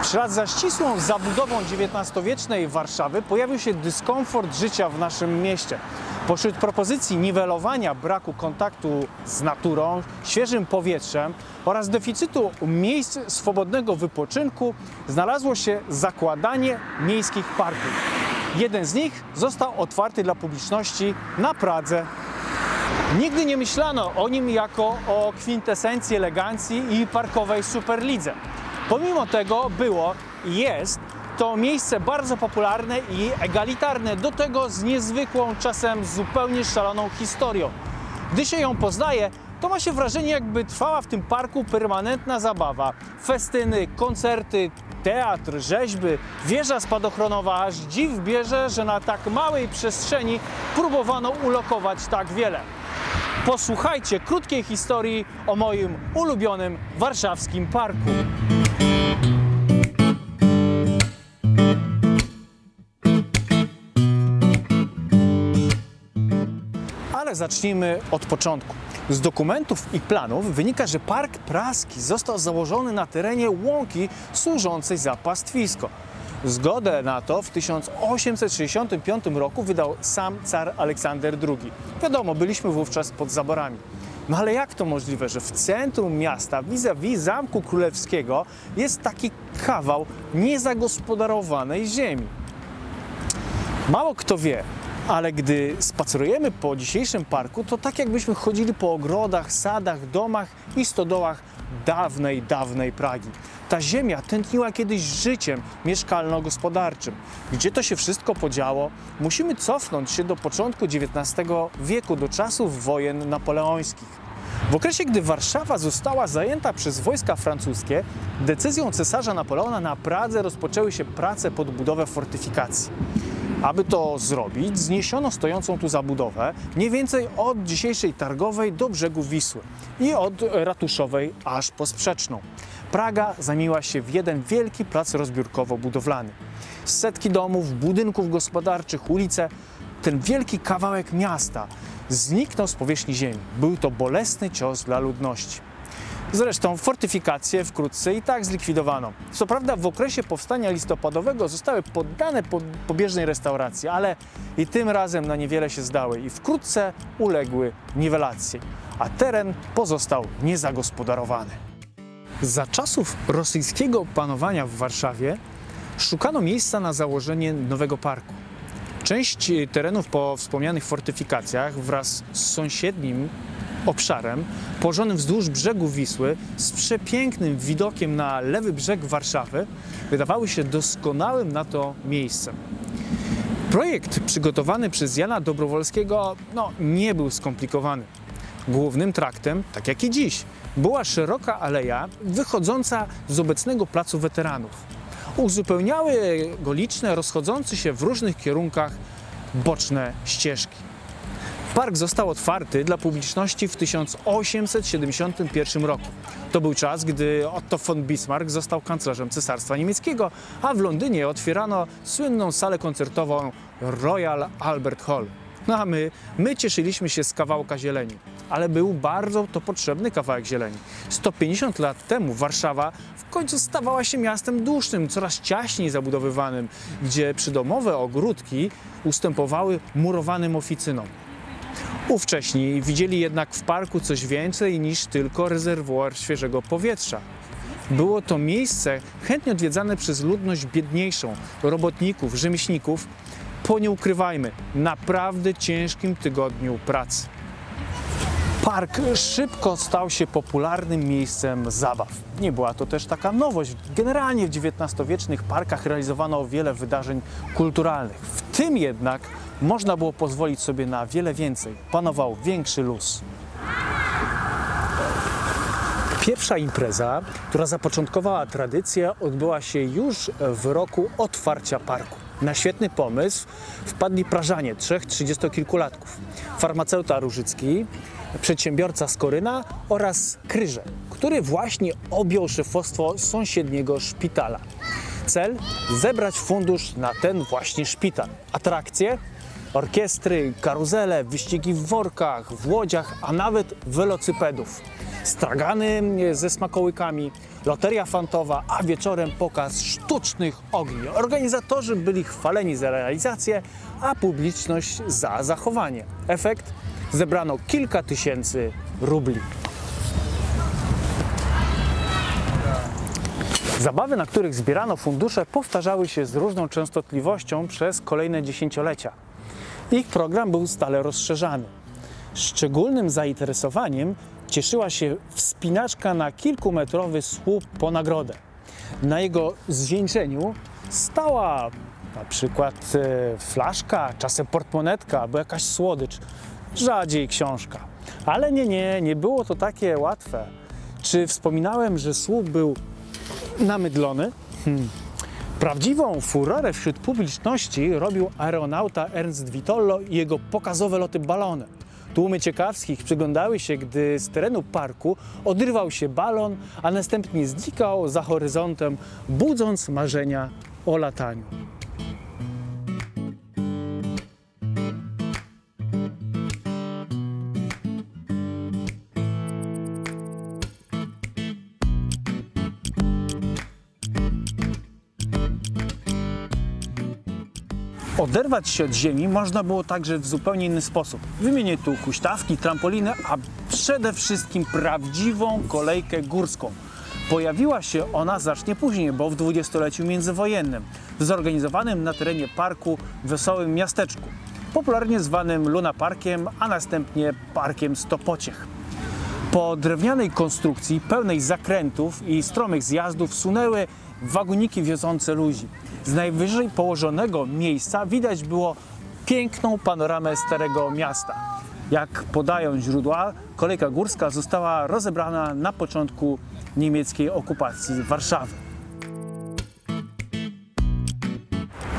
W ślad za ścisłą zabudową XIX-wiecznej Warszawy pojawił się dyskomfort życia w naszym mieście. Pośród propozycji niwelowania braku kontaktu z naturą, świeżym powietrzem oraz deficytu miejsc swobodnego wypoczynku znalazło się zakładanie miejskich parków. Jeden z nich został otwarty dla publiczności na Pradze. Nigdy nie myślano o nim jako o kwintesencji elegancji i parkowej superlidze. Pomimo tego było i jest to miejsce bardzo popularne i egalitarne, do tego z niezwykłą, czasem zupełnie szaloną historią. Gdy się ją poznaje, to ma się wrażenie, jakby trwała w tym parku permanentna zabawa. Festyny, koncerty, teatr, rzeźby, wieża spadochronowa, aż dziw bierze, że na tak małej przestrzeni próbowano ulokować tak wiele. Posłuchajcie krótkiej historii o moim ulubionym warszawskim parku. Ale zacznijmy od początku. Z dokumentów i planów wynika, że Park Praski został założony na terenie łąki służącej za pastwisko. Zgodę na to w 1865 roku wydał sam car Aleksander II. Wiadomo, byliśmy wówczas pod zaborami. No ale jak to możliwe, że w centrum miasta, vis-a-vis Zamku Królewskiego, jest taki kawał niezagospodarowanej ziemi? Mało kto wie, ale gdy spacerujemy po dzisiejszym parku, to tak jakbyśmy chodzili po ogrodach, sadach, domach i stodołach dawnej Pragi. Ta ziemia tętniła kiedyś życiem mieszkalno-gospodarczym. Gdzie to się wszystko podziało? Musimy cofnąć się do początku XIX wieku, do czasów wojen napoleońskich. W okresie, gdy Warszawa została zajęta przez wojska francuskie, decyzją cesarza Napoleona na Pradze rozpoczęły się prace pod budowę fortyfikacji. Aby to zrobić, zniesiono stojącą tu zabudowę mniej więcej od dzisiejszej Targowej do brzegu Wisły i od Ratuszowej aż po Sprzeczną. Praga zamieniła się w jeden wielki plac rozbiórkowo-budowlany. Setki domów, budynków gospodarczych, ulice, ten wielki kawałek miasta zniknął z powierzchni ziemi. Był to bolesny cios dla ludności. Zresztą fortyfikacje wkrótce i tak zlikwidowano. Co prawda w okresie powstania listopadowego zostały poddane pobieżnej restauracji, ale i tym razem na niewiele się zdały i wkrótce uległy niwelacji, a teren pozostał niezagospodarowany. Za czasów rosyjskiego panowania w Warszawie szukano miejsca na założenie nowego parku. Część terenów po wspomnianych fortyfikacjach wraz z sąsiednim obszarem położonym wzdłuż brzegu Wisły z przepięknym widokiem na lewy brzeg Warszawy wydawały się doskonałym na to miejscem. Projekt przygotowany przez Jana Dobrowolskiego nie był skomplikowany. Głównym traktem, tak jak i dziś, była szeroka aleja wychodząca z obecnego placu weteranów. Uzupełniały go liczne, rozchodzące się w różnych kierunkach boczne ścieżki. Park został otwarty dla publiczności w 1871 roku. To był czas, gdy Otto von Bismarck został kanclerzem Cesarstwa Niemieckiego, a w Londynie otwierano słynną salę koncertową Royal Albert Hall. No a my cieszyliśmy się z kawałka zieleni, ale był bardzo to potrzebny kawałek zieleni. 150 lat temu Warszawa w końcu stawała się miastem dłuższym, coraz ciaśniej zabudowywanym, gdzie przydomowe ogródki ustępowały murowanym oficynom. Ówcześni widzieli jednak w parku coś więcej niż tylko rezerwuar świeżego powietrza. Było to miejsce chętnie odwiedzane przez ludność biedniejszą, robotników, rzemieślników, po nie ukrywajmy, naprawdę ciężkim tygodniu pracy. Park szybko stał się popularnym miejscem zabaw. Nie była to też taka nowość. Generalnie w XIX-wiecznych parkach realizowano wiele wydarzeń kulturalnych. W tym jednak można było pozwolić sobie na wiele więcej. Panował większy luz. Pierwsza impreza, która zapoczątkowała tradycję, odbyła się już w roku otwarcia parku. Na świetny pomysł wpadli Prażanie, trzech 30-kilkulatków. Farmaceuta Różycki, przedsiębiorca z Koryna oraz Kryże, który właśnie objął szefostwo sąsiedniego szpitala. Cel? Zebrać fundusz na ten właśnie szpital. Atrakcje? orkiestry, karuzele, wyścigi w workach, w łodziach, a nawet welocypedów. Stragany ze smakołykami, loteria fantowa, a wieczorem pokaz sztucznych ogni. Organizatorzy byli chwaleni za realizację, a publiczność za zachowanie. Efekt? Zebrano kilka tysięcy rubli. Zabawy, na których zbierano fundusze, powtarzały się z różną częstotliwością przez kolejne dziesięciolecia. Ich program był stale rozszerzany. Szczególnym zainteresowaniem cieszyła się wspinaczka na kilkumetrowy słup po nagrodę. Na jego zwieńczeniu stała na przykład flaszka, czasem portmonetka albo jakaś słodycz, rzadziej książka. Ale nie było to takie łatwe. Czy wspominałem, że słup był namydlony? Prawdziwą furorę wśród publiczności robił aeronauta Ernst Witollo i jego pokazowe loty balonem. Tłumy ciekawskich przyglądały się, gdy z terenu parku odrywał się balon, a następnie znikał za horyzontem, budząc marzenia o lataniu. Oderwać się od ziemi można było także w zupełnie inny sposób. Wymienię tu huśtawki, trampoliny, a przede wszystkim prawdziwą kolejkę górską. Pojawiła się ona znacznie później, bo w dwudziestoleciu międzywojennym, w zorganizowanym na terenie parku Wesołym Miasteczku, popularnie zwanym Luna Parkiem, a następnie Parkiem Stopociech. Po drewnianej konstrukcji, pełnej zakrętów i stromych zjazdów sunęły wagoniki wiozące ludzi. Z najwyżej położonego miejsca widać było piękną panoramę Starego Miasta. Jak podają źródła, kolejka górska została rozebrana na początku niemieckiej okupacji Warszawy.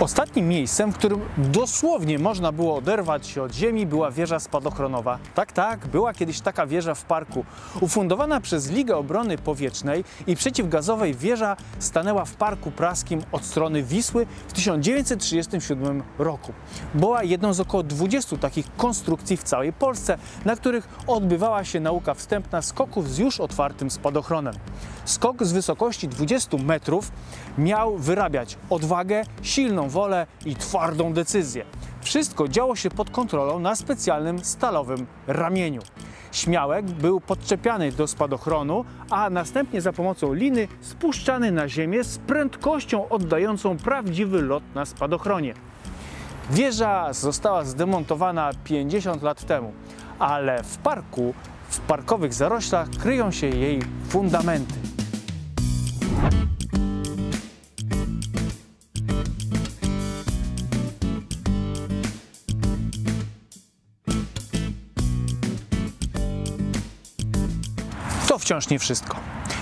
Ostatnim miejscem, w którym dosłownie można było oderwać się od ziemi, była wieża spadochronowa. Tak, była kiedyś taka wieża w parku. Ufundowana przez Ligę Obrony Powietrznej i Przeciwgazowej wieża stanęła w Parku Praskim od strony Wisły w 1937 roku. Była jedną z około 20 takich konstrukcji w całej Polsce, na których odbywała się nauka wstępna skoków z już otwartym spadochronem. Skok z wysokości 20 metrów miał wyrabiać odwagę, silną wolę i twardą decyzję. Wszystko działo się pod kontrolą na specjalnym stalowym ramieniu. Śmiałek był podczepiany do spadochronu, a następnie za pomocą liny spuszczany na ziemię z prędkością oddającą prawdziwy lot na spadochronie. Wieża została zdemontowana 50 lat temu, ale w parku, w parkowych zaroślach kryją się jej fundamenty. To wciąż nie wszystko.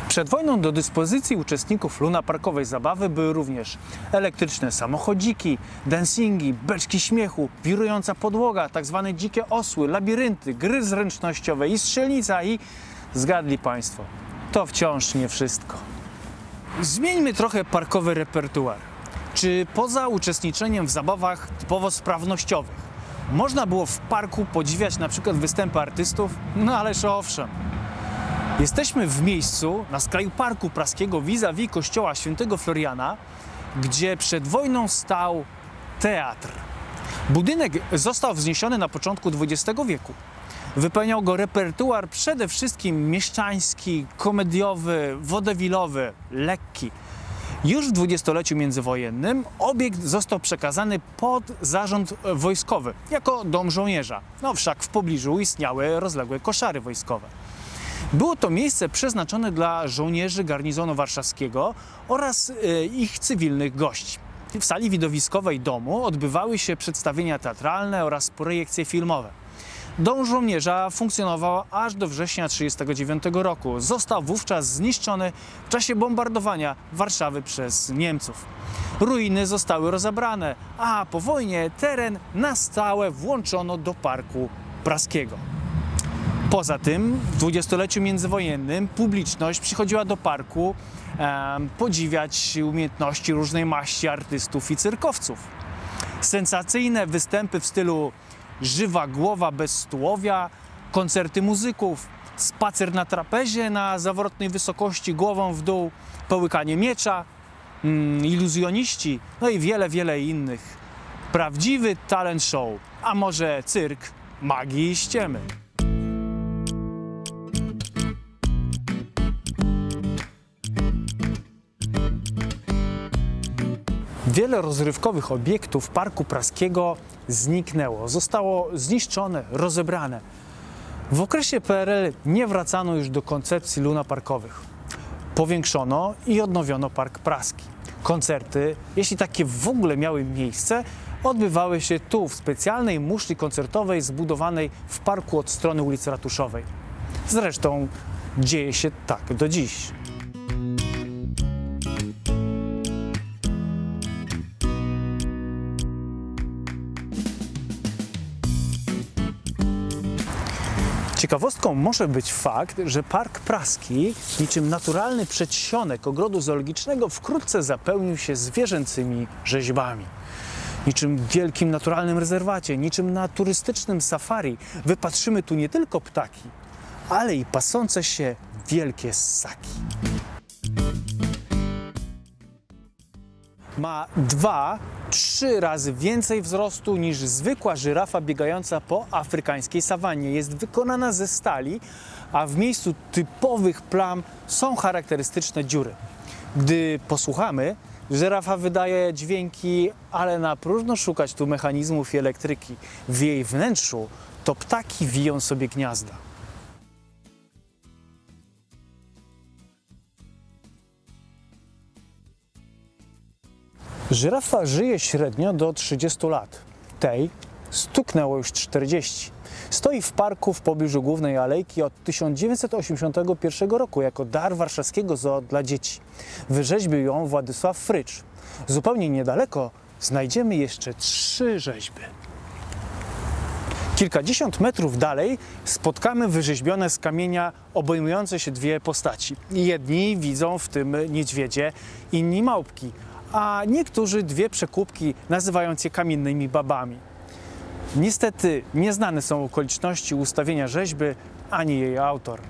Przed wojną do dyspozycji uczestników lunaparkowej zabawy były również elektryczne samochodziki, dancingi, beczki śmiechu, wirująca podłoga, tzw. dzikie osły, labirynty, gry zręcznościowe i strzelnica i... Zgadli Państwo, to wciąż nie wszystko. Zmieńmy trochę parkowy repertuar. Czy poza uczestniczeniem w zabawach typowo sprawnościowych można było w parku podziwiać na przykład występy artystów? No ależ owszem. Jesteśmy w miejscu na skraju Parku Praskiego vis-a-vis kościoła Świętego Floriana, gdzie przed wojną stał teatr. Budynek został wzniesiony na początku XX wieku. Wypełniał go repertuar przede wszystkim mieszczański, komediowy, wodewilowy, lekki. Już w dwudziestoleciu międzywojennym obiekt został przekazany pod zarząd wojskowy, jako dom żołnierza. No wszak w pobliżu istniały rozległe koszary wojskowe. Było to miejsce przeznaczone dla żołnierzy garnizonu warszawskiego oraz ich cywilnych gości. W sali widowiskowej domu odbywały się przedstawienia teatralne oraz projekcje filmowe. Dom żołnierza funkcjonował aż do września 1939 roku. Został wówczas zniszczony w czasie bombardowania Warszawy przez Niemców. Ruiny zostały rozebrane, a po wojnie teren na stałe włączono do Parku Praskiego. Poza tym w dwudziestoleciu międzywojennym publiczność przychodziła do parku podziwiać umiejętności różnej maści artystów i cyrkowców. Sensacyjne występy w stylu żywa głowa bez tułowia, koncerty muzyków, spacer na trapezie na zawrotnej wysokości głową w dół, połykanie miecza, iluzjoniści, no i wiele innych. Prawdziwy talent show, a może cyrk magii i ściemy. Wiele rozrywkowych obiektów Parku Praskiego zniknęło, zostało zniszczone, rozebrane. W okresie PRL nie wracano już do koncepcji lunaparkowych. Powiększono i odnowiono Park Praski. Koncerty, jeśli takie w ogóle miały miejsce, odbywały się tu, w specjalnej muszli koncertowej zbudowanej w parku od strony ulicy Ratuszowej. Zresztą dzieje się tak do dziś. Ciekawostką może być fakt, że Park Praski, niczym naturalny przedsionek ogrodu zoologicznego, wkrótce zapełnił się zwierzęcymi rzeźbami. Niczym w wielkim naturalnym rezerwacie, niczym na turystycznym safari wypatrzymy tu nie tylko ptaki, ale i pasące się wielkie ssaki. Ma 2–3 razy więcej wzrostu niż zwykła żyrafa biegająca po afrykańskiej sawannie. Jest wykonana ze stali, a w miejscu typowych plam są charakterystyczne dziury. Gdy posłuchamy, żyrafa wydaje dźwięki, ale na próżno szukać tu mechanizmów i elektryki. W jej wnętrzu to ptaki wiją sobie gniazda. Żyrafa żyje średnio do 30 lat. Tej stuknęło już 40. Stoi w parku w pobliżu Głównej Alejki od 1981 roku jako dar warszawskiego zoo dla dzieci. Wyrzeźbił ją Władysław Frycz. Zupełnie niedaleko znajdziemy jeszcze 3 rzeźby. Kilkadziesiąt metrów dalej spotkamy wyrzeźbione z kamienia obejmujące się 2 postaci. Jedni widzą w tym niedźwiedzie, inni małpki, a niektórzy 2 przekupki, nazywając je kamiennymi babami. Niestety nieznane są okoliczności ustawienia rzeźby, ani jej autor.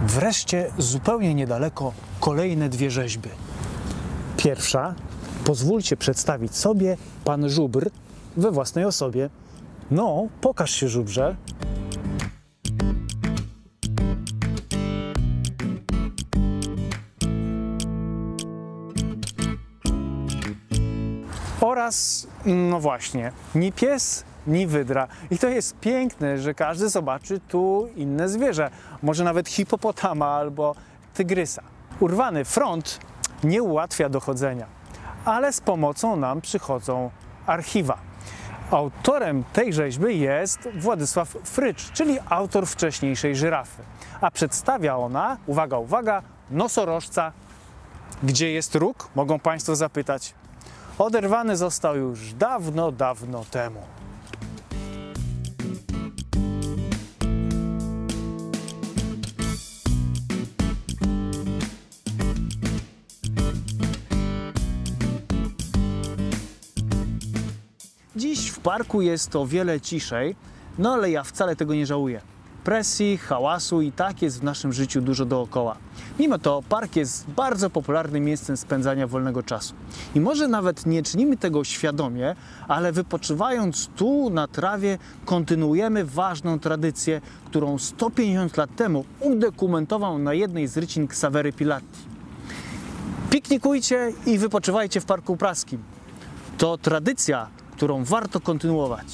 Wreszcie zupełnie niedaleko kolejne 2 rzeźby. Pierwsza, pozwólcie przedstawić sobie, pan żubr we własnej osobie. No, pokaż się, żubrze. Oraz, no właśnie, ni pies, ni wydra. I to jest piękne, że każdy zobaczy tu inne zwierzę. Może nawet hipopotama albo tygrysa. Urwany front nie ułatwia dochodzenia, ale z pomocą nam przychodzą archiwa. Autorem tej rzeźby jest Władysław Frycz, czyli autor wcześniejszej żyrafy. A przedstawia ona, uwaga, uwaga, nosorożca. Gdzie jest róg? Mogą Państwo zapytać. Oderwany został już dawno temu. Dziś w parku jest o wiele ciszej, no ale ja wcale tego nie żałuję. Presji, hałasu i tak jest w naszym życiu dużo dookoła. Mimo to park jest bardzo popularnym miejscem spędzania wolnego czasu. I może nawet nie czynimy tego świadomie, ale wypoczywając tu na trawie kontynuujemy ważną tradycję, którą 150 lat temu udokumentował na jednej z rycin Ksawery Pilatti. Piknikujcie i wypoczywajcie w Parku Praskim. To tradycja, którą warto kontynuować.